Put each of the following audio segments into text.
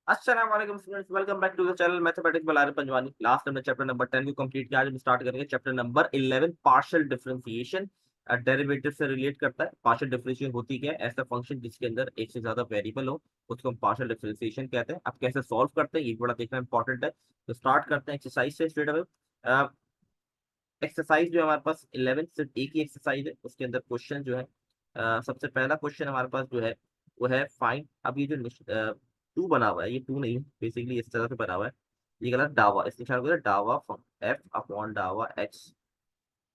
अस्सलाम वालेकुम students, welcome back to the channel mathematics by Arif Panjwani. Last हमने चैप्टर नंबर 10 को कंप्लीट किया। आज हम स्टार्ट करेंगे chapter number 11, partial differentiation. Derivative से रिलेट करता है। पार्शियल डिफरेंशिएशन होती क्या है? ऐसा फंक्शन जिसके अंदर एक से ज्यादा वेरिएबल हो, उसको हम पार्शियल डिफरेंशिएशन कहते हैं। अब कैसे सॉल्व करते हैं ये बड़ा देखना इंपॉर्टेंट है। तो स्टार्ट करते हैं एक्सरसाइज से स्ट्रेट अवे। एक्सरसाइज जो है हमारे पास 11, सिर्फ एक ही एक्सरसाइज है। उसके अंदर क्वेश्चन जो है, सबसे पहला क्वेश्चन हमारे पास जो है वो है फाइंड। अब ये जो टू बना हुआ है, ये टू नहीं, बेसिकली इस तरह से बना हुआ है। ये गलत डावा, इसके ख्याल में डावा एफ अपॉन डावा एक्स,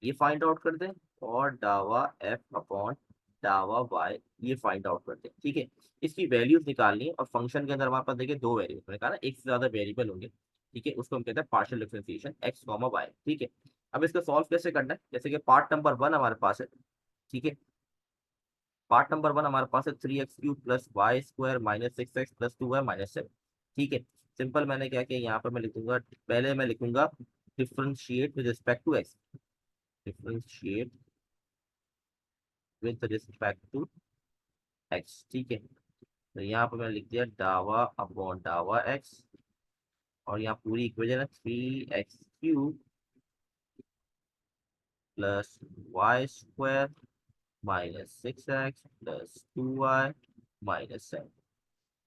ये फाइंड आउट कर दें। और डावा एफ अपॉन डावा वाई, ये फाइंड आउट कर दें। ठीक है, इसकी वैल्यूज निकालनी है। और फंक्शन के अंदर हमारे पास देखिए दो वेरिएबल, मैंने कहा ना एक से ज्यादा वेरिएबल होंगे। ठीक है, उसको हम कहते हैं partial differentiation x comma y. ठीक है, अब इसको सॉल्व कैसे करना है? जैसे कि पार्ट नंबर वन हमारे पास है। ठीक है, पार्ट नंबर वन हमारे पास है 3x³ plus y square minus 6x plus 2y minus 7। ठीक है, सिंपल मैंने क्या किया, यहाँ पर मैं लिखूंगा, पहले मैं लिखूंगा differentiate with respect to x. Differentiate with respect to x. ठीक है, तो यहाँ पर मैंने लिख दिया डावा अपॉन डावा एक्स। और यहाँ पूरी इक्वेशन है 3x³ plus y square minus 6x plus 2y minus 7।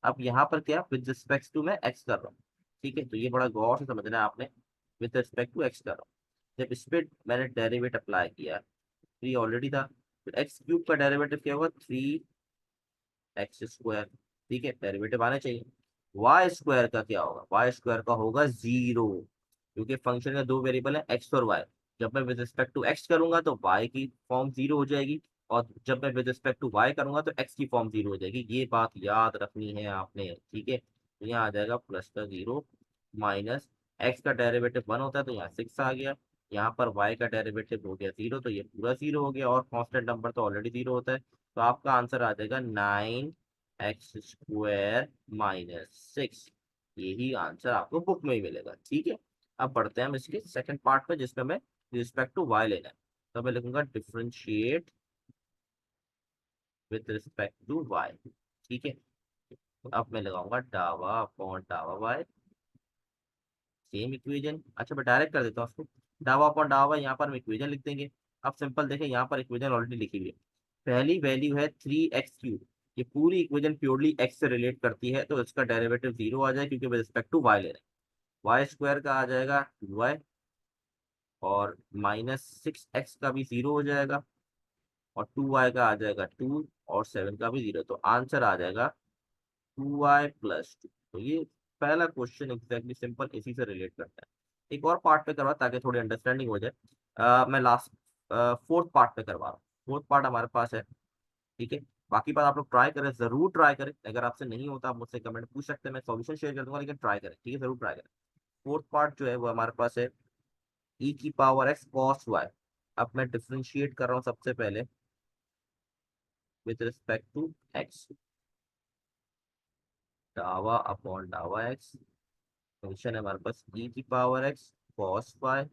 अब यहाँ पर क्या, विद रिस्पेक्ट टू मैं एक्स कर रहा हूँ। ठीक है, तो ये बड़ा गौर से समझना है आपने। विद रिस्पेक्ट टू एक्स कर रहा हूँ। जब इस पे मैंने डेरिवेट अप्लाई किया, थ्री ऑलरेडी था, फिर एक्स³ का डेरिवेटिव क्या होगा, 3x²। ठीक है, डेरिवेटिव आने चाहिए। वाई स्क्वायर का क्या होगा, वाई स्क्वायर का होगा 0, क्योंकि फंक्शन में दो वेरिएबल है एक्स और वाई। जब मैं विद रिस्पेक्ट टू एक्स करूंगा तो वाई की फॉर्म 0 हो जाएगी, और जब मैं विद रिस्पेक्ट टू वाई करूंगा तो एक्स की फॉर्म 0 हो जाएगी। ये बात याद रखनी है आपने। ठीक है, तो यहाँ आ जाएगा प्लस का 0 माइनस, एक्स का डेरिवेटिव 1 होता है तो यहाँ 6 आ गया। यहाँ पर वाई का डेरिवेटिव हो गया 0, तो ये पूरा 0 हो गया, और कांस्टेंट नंबर तो ऑलरेडी 0 होता है। तो आपका आंसर आ जाएगा 9x² माइनस 6। यही आंसर आपको बुक में ही मिलेगा। ठीक है, अब बढ़ते हैं हम इसके सेकंड पार्ट पे, जिसमें मैं रिस्पेक्ट टू वाई लेना है। तो मैं लिखूंगा differentiate with respect to y. ठीक है, तो अब मैं लगाऊंगा डावा अपॉन डावा वाई, सेम इक्वेशन। अच्छा, मैं डायरेक्ट कर देता हूँ उसको, डावा अपॉन डावा, यहाँ पर हम इक्वेशन लिख देंगे। अब सिंपल देखें, यहाँ पर इक्वेशन ऑलरेडी लिखी हुई है। पहली वैल्यू है 3x³। ये पूरी इक्वेशन प्योरली एक्स से रिलेट करती है, तो इसका डेरिवेटिव 0 आ जाए, क्योंकि विद रिस्पेक्ट टू वाई ले रहे हैं। वाई स्क्वायर का आ जाएगा 2y, और माइनस 6x का भी 0 हो जाएगा, और 2y का आ जाएगा 2, और 7 का भी 0। तो आंसर आ जाएगा 2y+2। तो ये पहला क्वेश्चन एग्जैक्टली सिंपल इसी से रिलेट करता है। एक और पार्ट पे करवा ताकि थोड़ी अंडरस्टैंडिंग हो जाए। मैं लास्ट फोर्थ पार्ट पे करवा रहा हूँ। फोर्थ पार्ट हमारे पास है। ठीक है, बाकी बात आप लोग ट्राई करें, जरूर ट्राई करें। अगर आपसे नहीं होता आप मुझसे कमेंट पूछ सकते हैं, मैं सॉल्यूशन शेयर कर दूंगा, लेकिन ट्राई करें। ठीक है, जरूर ट्राई करें। फोर्थ पार्ट जो है वो हमारे पास है e⁻x cos y। अब मैं डिफ्रेंशिएट कर रहा हूँ सबसे पहले विद रिस्पेक्ट टू एक्स, डावा अपॉन डावा एक्स। फंक्शन है हमारे पास e⁻x cos y।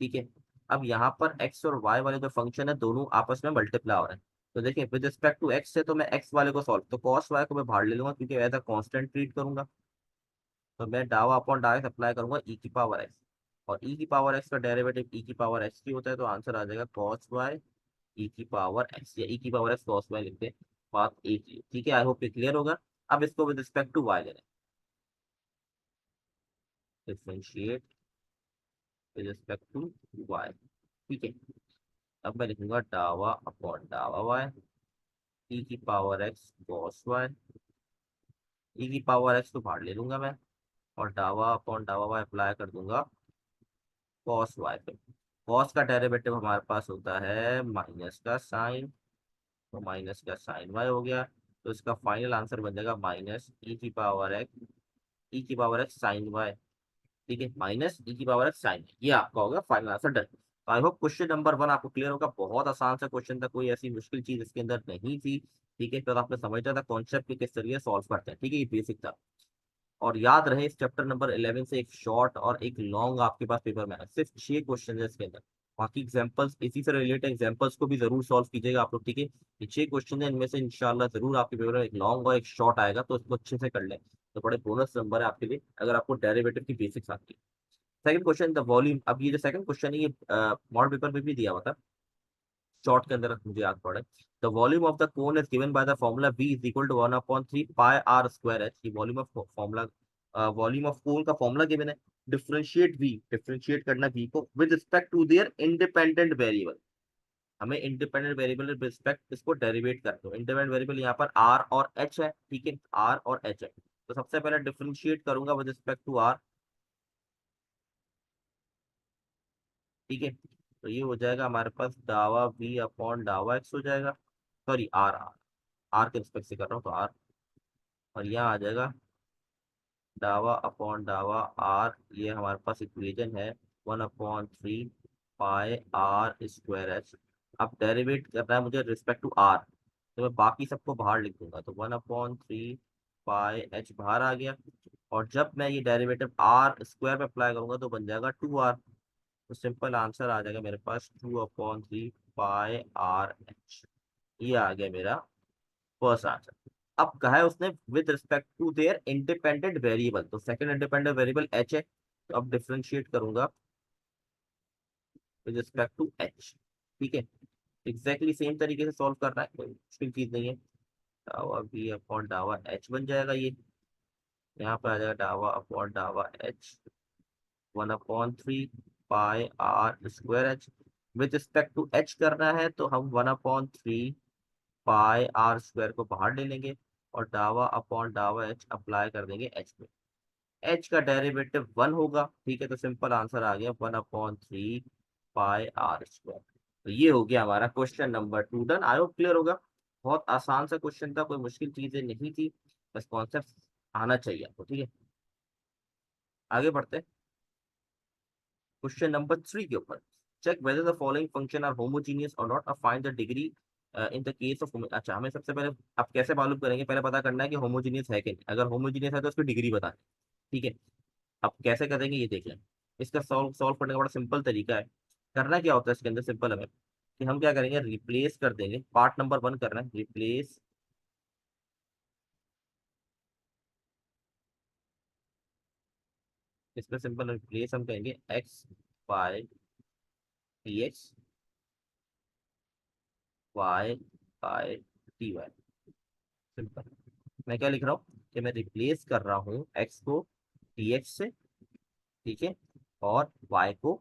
ठीक है, अब यहाँ पर एक्स और वाई वाले जो फंक्शन है दोनों आपस में मल्टीप्लाई हो रहे हैं। तो देखिए, विद रिस्पेक्ट टू एक्स है तो मैं एक्स वाले को सॉल्व, तो cos y को मैं बाहर ले लूंगा, क्योंकि एज अ कांस्टेंट ट्रीट करूंगा। तो मैं डावा अपॉन डावा एक्स अप्लाई करूंगा e⁻x, और e⁻x का डेरिवेटिव e⁻x की होता है, तो आंसर आ जाएगा cos y e⁻x, या e⁻x cos y लिखते हैं। बात एक ही है। ठीक है, आई होप ये क्लियर होगा। अब इसको विद रिस्पेक्ट टू वाई लेना है, differentiate with respect to y. ठीक है, अब मैं लिखूंगा डावा अपॉन डावा Y e⁻x cos y। e⁻x तो बाहर ले लूंगा मैं, और डावा अपॉन डावा वाई अप्लाई कर दूंगा cos y पे। cos का डेरिवेटिव हमारे पास होता है माइनस का साइन, तो माइनस का साइन y हो गया। तो इसका फाइनल आंसर बन जाएगा माइनस e⁻x साइन y। ठीक है, माइनस e⁻x साइन, ये आपका होगा final answer. Done. I hope question number one आपको क्लियर होगा। बहुत आसान सा क्वेश्चन था, कोई ऐसी मुश्किल चीज इसके अंदर नहीं थी। ठीक है, तो आपने समझा था कॉन्सेप्ट के किस तरीके सॉल्व करते हैं। ठीक है, ये बेसिक था। और याद रहे, इस चैप्टर नंबर 11 से एक शॉर्ट और एक लॉन्ग आपके पास पेपर में है, सिर्फ 6 क्वेश्चन है इसके अंदर। बाकी एग्जांपल्स इसी से रिलेटेड एग्जांपल्स को भी जरूर सॉल्व कीजिएगा आप लोग। ठीक है, ये 6 क्वेश्चन है, इनमें से इंशाल्लाह जरूर आपके पेपर में एक लॉन्ग और एक शॉर्ट आएगा, तो इसको अच्छे से कर लें। तो बड़े बोनस नंबर है आपके लिए अगर आपको डेरिवेटिव की बेसिक्स आती है। Second question, the volume. अब ये जो सेकंड क्वेश्चन है ये मॉडल पेपर में भी दिया हुआ था, शॉर्ट के अंदर मुझे याद पड़ा है। The volume of the cone is given by the formula v is equal to 1/3 pi r square h. ये volume of formula, volume of cone का फॉर्मूला गिवन है। डिफरेंशिएट v, डिफरेंशिएट करना v को with respect to their independent variable. हमें independent variable respect इसको derivate करते हो। Independent variable यहाँ पर आर और एच है, ठीक है, आर और एच है। तो सबसे पहले डिफरेंशिएट करूंगा विद रिस्पेक्ट टू आर, ठीक है। तो ये हो जाएगा हमारे पास डावा वी अपॉन डावा एक्स हो जाएगा, सॉरी आर, आर के रिस्पेक्ट से कर रहा हूँ तो आर। और यहाँ आ जाएगा डावा अपॉन डावा आर, ये हमारे पास इक्वेशन है 1/3 पाई आर स्क्वायर एच। अब डेरिवेट करना है मुझे रिस्पेक्ट टू आर, तो मैं बाकी सबको बाहर लिख दूंगा। तो 1/3 पाई एच बाहर आ गया। और जब मैं ये डेरिवेटिव आर स्क्वायर पे अप्लाई करूंगा तो बन जाएगा 2r। तो सिंपल आंसर आ जाएगा मेरे पास 2/3 पाई आर एच। ये आ गया मेरा फर्स्ट आंसर। अब कहा है उसने with respect to their independent variable, तो सेकंड इंडिपेंडेंट वेरिएबल एच है। तो अब डिफरेंशिएट करूंगा विद रिस्पेक्ट टू एच, ठीक है। एग्जैक्टली सेम तरीके से सॉल्व करना है, कोई मुश्किल चीज नहीं है। डावा बी अपॉन डावा एच बन जाएगा ये। यहाँ पर आ जाएगा डावा अपॉन डावा h 1/3 pi r square h. With respect to h करना है तो हम 1/3 पाई आर स्क्वायर को बाहर ले लेंगे और डावा अपॉन डावा एच अप्लाई कर देंगे एच पे। एच का डेरिवेटिव 1 होगा, ठीक है। तो सिंपल आंसर आ गया 1/3 पाई आर स्क्वायर। तो ये हो गया हमारा question number 2 done. I hope clear होगा। बहुत आसान सा क्वेश्चन था, कोई मुश्किल चीजें नहीं थी, बस कॉन्सेप्ट आना चाहिए आपको, ठीक है। आगे बढ़ते हैं क्वेश्चन नंबर 3 के ऊपर। Check whether the following function are homogeneous or not, find the degree in the case of. अच्छा, हमें सबसे पहले आप कैसे मालूम करेंगे, पहले पता करना है कि होमोजीनियस है कि नहीं। अगर होमोजीनियस है तो उसकी डिग्री बतानी, ठीक है। अब कैसे करेंगे ये देख लें। इसका सॉल्व सॉल्व करने का बड़ा सिंपल तरीका है। करना क्या होता है इसके अंदर, सिंपल हमें कि हम क्या करेंगे, रिप्लेस कर देंगे। पार्ट नंबर 1 करना है, रिप्लेस। इसमें सिंपल रिप्लेस हम कहेंगे x by t x, y by t y. Simple. मैं क्या लिख रहा हूँ कि मैं रिप्लेस कर रहा हूँ एक्स को टी एक्स से, ठीक है, और वाई को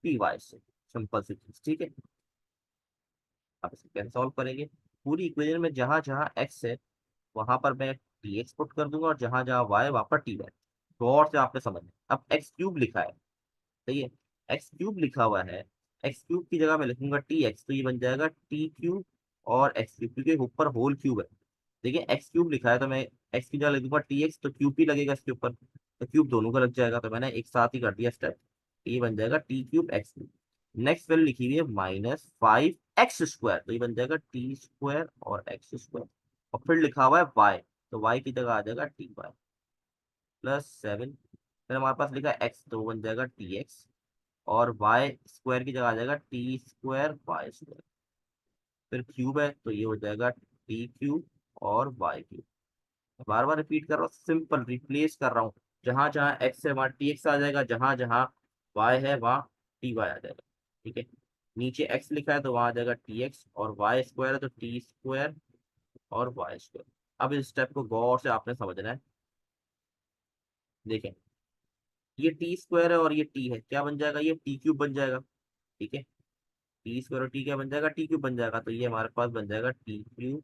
टी वाई से। सिंपल सी चीज, ठीक है। अब इसे कैसे सॉल्व करेंगे, पूरी इक्वेशन में जहां जहां एक्स है वहां पर मैं टी एक्स पुट कर दूंगा और जहां जहां वाई वहां पर टी वाई। गौर से आपने समझना। अब एक्स क्यूब लिखा है, सही है, एक्स क्यूब लिखा हुआ है। एक्स क्यूब की जगह मैं लिखूंगा टी एक्स, तो ये बन जाएगा टी क्यूब और एक्स क्यूब, क्योंकि ऊपर होल क्यूब है। देखिए एक्स क्यूब लिखा है तो मैं एक्स की जगह लिख दूंगा टी एक्स, तो क्यूब ही लगेगा इसके ऊपर, तो क्यूब दोनों का लग जाएगा। तो मैंने एक साथ ही कर दिया स्टेप। ये बन जाएगा t cube x cube. Next value लिखी हुई है -5x², तो ये बन जाएगा टी स्क्वायर और एक्स स्क्वायर। और फिर लिखा हुआ है वाई, तो वाई की जगह आ जाएगा टी वाई +7। फिर हमारे पास लिखा है एक्स, तो वो बन जाएगा टी एक्स, और वाई स्क्वायर की जगह आ जाएगा टी स्क्वायर वाई स्क्वायर। फिर क्यूब है तो ये हो जाएगा टी क्यूब और वाई क्यूब। बार बार रिपीट कर रहा हूँ, सिंपल रिप्लेस कर रहा हूँ। जहां जहां एक्स है वहां टी एक्स आ जाएगा, जहां जहां वाई है वहां टी वाई आ जाएगा, ठीक है। नीचे एक्स लिखा है तो वहां आ जाएगा टी एक्स, और वाई स्क्वायर है तो टी स्क्वायर और वाई स्क्वायर। अब इस स्टेप को गौर से आपने समझना है। देखें, ये टी स्क्वायर है और ये टी है, क्या बन जाएगा, ये टी क्यूब बन जाएगा, ठीक है। टी स्क्वायर और टी क्या बन जाएगा, टी क्यूब बन जाएगा। तो ये हमारे पास बन जाएगा t cube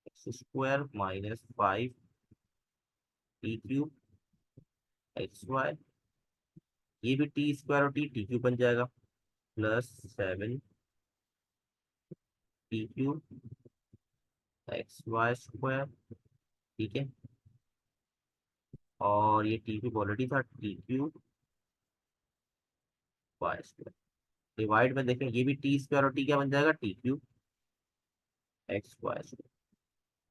x² -5 t cube x y. ये भी टी स्क्वायर और टी टी क्यूब बन जाएगा, +7 t cube x y square, ठीक है। और ये टी क्यूब ऑलरेडी था, t cube y square. Divide में देखें, ये भी टी स्क्वायर और टी क्या बन जाएगा, t cube x y square.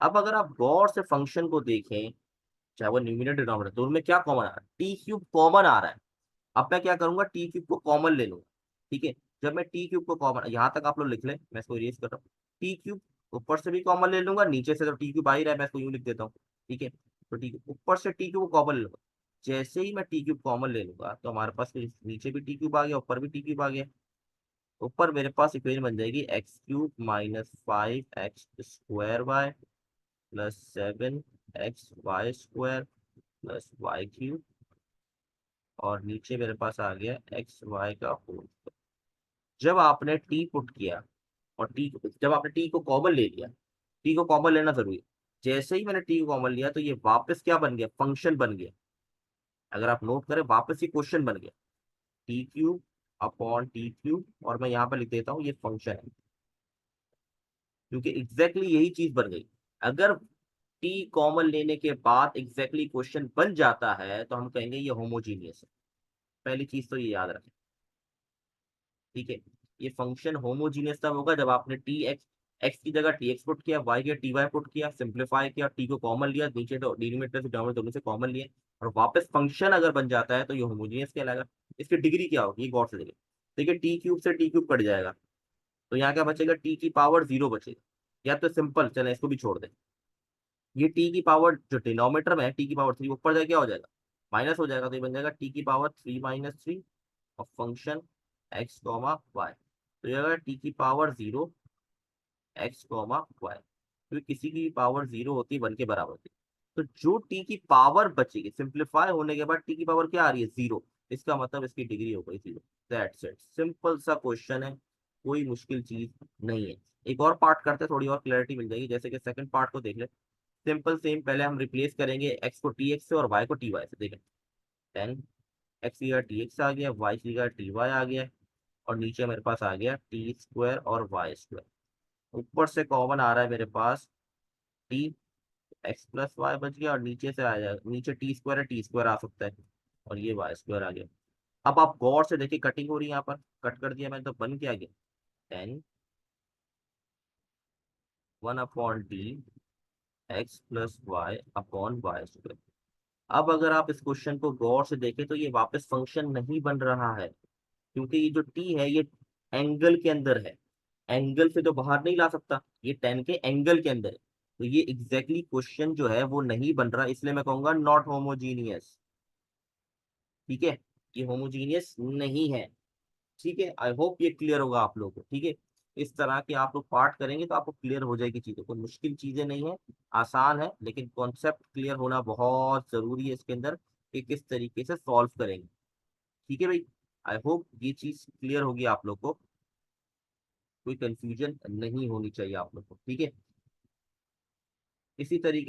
अब अगर आप गौर से फंक्शन को देखें, चाहे वो न्यूमिनेटर डिनोमिनेटर, तो उनमें क्या कॉमन आ रहा है, टी क्यूब कॉमन आ रहा है। अब मैं क्या करूंगा, टी क्यूब को कॉमन ले लूंगा, ठीक है। जब मैं टी क्यूब को कॉमन, यहाँ तक आप लोग लिख लें, मैं इसको इरेज कर रहा हूँ। टी क्यूब ऊपर से भी कॉमन ले लूंगा, नीचे से तो टी क्यूब आ ही रहा है, मैं इसको यूं लिख देता हूँ, ठीक है। तो टी ऊपर से टी क्यूब कॉमन ले लूंगा। जैसे ही मैं टी क्यूब कॉमन ले लूंगा तो हमारे पास फिर नीचे भी टी क्यूब आ गया, ऊपर भी टी क्यूब आ गया। ऊपर मेरे पास इक्वेशन बन जाएगी x cube minus 5x² y plus 7xy² plus y³ और नीचे मेरे पास आ गया xy का होल। जब आपने टी पुट किया और टी जब आपने टी को कॉमन ले लिया, टी को कॉमन लेना जरूरी है। जैसे ही मैंने टी को कॉमन लिया तो ये वापस क्या बन गया, फंक्शन बन गया। अगर आप नोट करें वापस ये क्वेश्चन बन गया, T cube upon T cube, और मैं यहाँ पर लिख देता हूँ ये फंक्शन है, क्योंकि एग्जैक्टली यही चीज बन गई। अगर टी कॉमन लेने के बाद एग्जैक्टली क्वेश्चन बन जाता है तो हम कहेंगे ये होमोजीनियस है। पहली चीज तो ये याद रखें, ठीक है। ये फंक्शन होमोजीनियस तब होगा जब आपने टी एक्स एक्स की जगह टी एक्स पुट किया, वाई की टी वाई पुट किया, सिंप्लीफाई किया, टी को कॉमन लिया, नीचे तो डिनोमिनेटर से डिनोमिनेटर दोनों से कॉमन लिया, और वापस फंक्शन अगर बन जाता है तो ये होमोजीनियस कहलाएगा। इसकी डिग्री क्या होगी ये गौर से देखिए। देखिए टी क्यूब से टी क्यूब कट जाएगा तो यहाँ क्या बचेगा, टी की पावर 0 बचेगा। या तो सिंपल चले इसको भी छोड़ दें, ये टी की पावर जो डिनोमिनेटर में है टी की पावर 3 ऊपर जाए क्या हो जाएगा, माइनस हो जाएगा, तो ये बन जाएगा टी की पावर 3 - 3 और फंक्शन एक्स कॉमा वाई। तो ये अगर टी की पावर 0 एक्स कॉमा वाई, क्योंकि किसी की पावर 0 होती है 1 के बराबर होती है। तो जो टी की पावर बचेगी सिंप्लीफाई होने के बाद टी की पावर क्या आ रही है, 0, इसका मतलब इसकी डिग्री हो गई 0। दैट्स इट, सिंपल सा क्वेश्चन है, कोई मुश्किल चीज नहीं है। एक और पार्ट करते हैं, थोड़ी और क्लैरिटी मिल जाएगी। जैसे कि सेकंड पार्ट को देख ले, सिंपल सेम, पहले हम रिप्लेस करेंगे एक्स को टी एक्स से और वाई को टी वाई से। देखें 10x की जगह टी एक्स आ गया, वाई की जगह टी वाई आ गया, और नीचे मेरे पास आ गया टी² और y²। ऊपर से कॉमन आ रहा है मेरे पास टी, x+y बच गया, और नीचे से आ जाएगा, नीचे टी² है, टी² आ सकता है, और ये y² आ गया। अब आप गौर से देखिए कटिंग हो रही है, यहाँ पर कट कर दिया मैंने तो बन क्या गया, 10 1/t x+y/y²। अब अगर आप इस क्वेश्चन को गौर से देखें तो ये वापस फंक्शन नहीं बन रहा है, क्योंकि ये जो टी है ये एंगल के अंदर है, एंगल से तो बाहर नहीं ला सकता, ये 10 के एंगल के अंदर है। तो ये एग्जैक्टली क्वेश्चन जो है वो नहीं बन रहा, इसलिए मैं कहूंगा नॉट होमोजीनियस। ठीक है, ये होमोजीनियस नहीं है। ठीक है, आई होप ये क्लियर होगा आप लोगों को। ठीक है, इस तरह के आप लोग पार्ट करेंगे तो आपको क्लियर हो जाएगी चीजें, कोई मुश्किल चीजें नहीं है, आसान है, लेकिन कॉन्सेप्ट क्लियर होना बहुत जरूरी है इसके अंदर कि किस तरीके से सॉल्व करेंगे। ठीक है भाई, आई होप ये चीज क्लियर होगी आप लोग को, कोई कंफ्यूजन नहीं होनी चाहिए आप लोग को। ठीक है, इसी तरीके